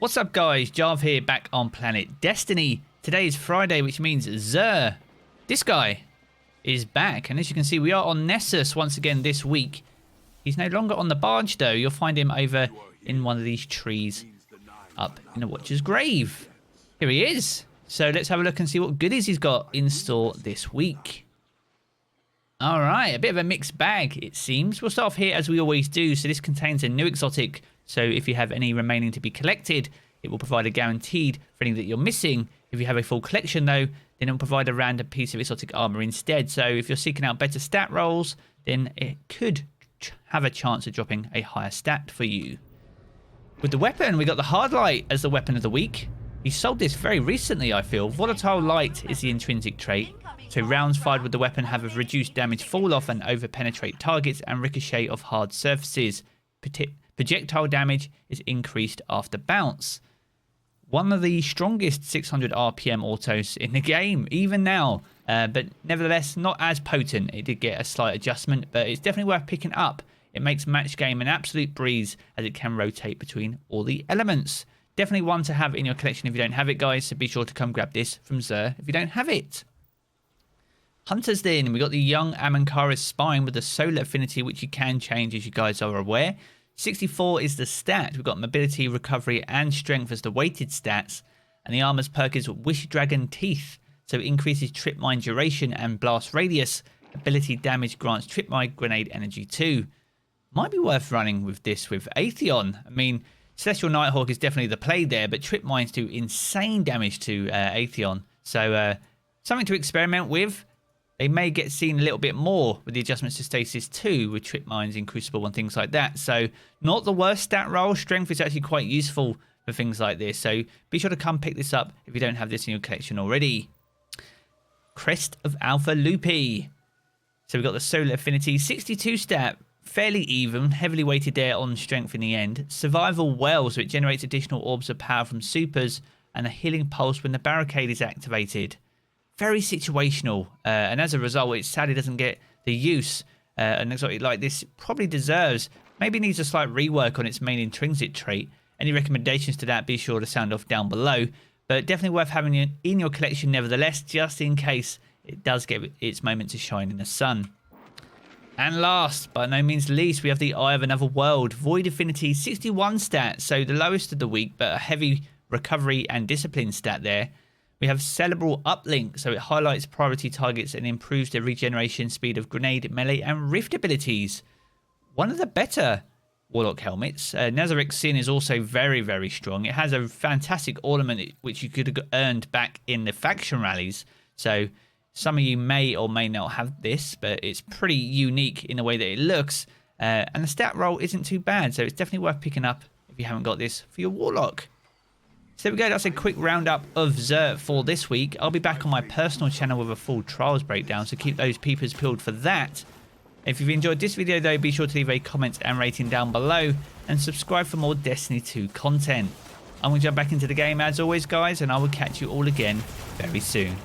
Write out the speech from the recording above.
What's up guys, Jarv here back on Planet Destiny. Today is Friday, which means Xur, this guy, is back. And as you can see, we are on Nessus once again this week. He's no longer on the barge though. You'll find him over in one of these trees up in the Watcher's grave. Here he is. So let's have a look and see what goodies he's got in store this week. Alright, a bit of a mixed bag it seems. We'll start off here as we always do. So this contains a new exotic. So if you have any remaining to be collected, it will provide a guaranteed for any that you're missing. If you have a full collection though, then it will provide a random piece of exotic armor instead. So if you're seeking out better stat rolls, then it could have a chance of dropping a higher stat for you. With the weapon, we got the Hard Light as the weapon of the week. He sold this very recently, I feel. Volatile Light is the intrinsic trait. So rounds fired with the weapon have a reduced damage fall off and over penetrate targets and ricochet off hard surfaces. Projectile damage is increased after bounce. One of the strongest 600 RPM autos in the game, even now. But nevertheless, not as potent. It did get a slight adjustment, but it's definitely worth picking up. It makes match game an absolute breeze as it can rotate between all the elements. Definitely one to have in your collection if you don't have it, guys. So be sure to come grab this from Xur if you don't have it. Hunters then, we got the young AHAMKARA'S spine with the solar affinity, which you can change as you guys are aware. 64 is the stat. We've got mobility, recovery, and strength as the weighted stats. And the armor's perk is Wish Dragon Teeth. So it increases trip mine duration and blast radius. Ability damage grants trip mine grenade energy too. Might be worth running with this with Atheon. I mean, Celestial Nighthawk is definitely the play there, but trip mines do insane damage to Atheon. So something to experiment with. They may get seen a little bit more with the adjustments to stasis too, with trip mines in Crucible and things like that. So not the worst stat roll. Strength is actually quite useful for things like this. So be sure to come pick this up if you don't have this in your collection already. Crest of Alpha LUPI. So we've got the Solar Affinity, 62 stat, fairly even, heavily weighted there on strength in the end. Survival well, so it generates additional orbs of power from supers and a healing pulse when the barricade is activated. Very situational, and as a result, it sadly doesn't get the use an exotic like this probably deserves. Maybe needs a slight rework on its main intrinsic trait. Any recommendations to that, be sure to sound off down below. But definitely worth having it in your collection nevertheless, just in case it does get its moment to shine in the sun. And last, but no means least, we have the Eye of Another World. Void Affinity, 61 stat, so the lowest of the week, but a heavy recovery and discipline stat there. We have Cerebral Uplink, so it highlights priority targets and improves the regeneration speed of grenade, melee, and rift abilities. One of the better Warlock helmets. Nazareth Sin is also very, very strong. It has a fantastic ornament which you could have earned back in the faction rallies. So some of you may or may not have this, but it's pretty unique in the way that it looks. And the stat roll isn't too bad, so it's definitely worth picking up if you haven't got this for your Warlock. So there we go, that's a quick roundup of Xur for this week. I'll be back on my personal channel with a full Trials breakdown, so keep those peepers peeled for that. If you've enjoyed this video though, be sure to leave a comment and rating down below, and subscribe for more Destiny 2 content. I'm going to jump back into the game as always guys, and I will catch you all again very soon.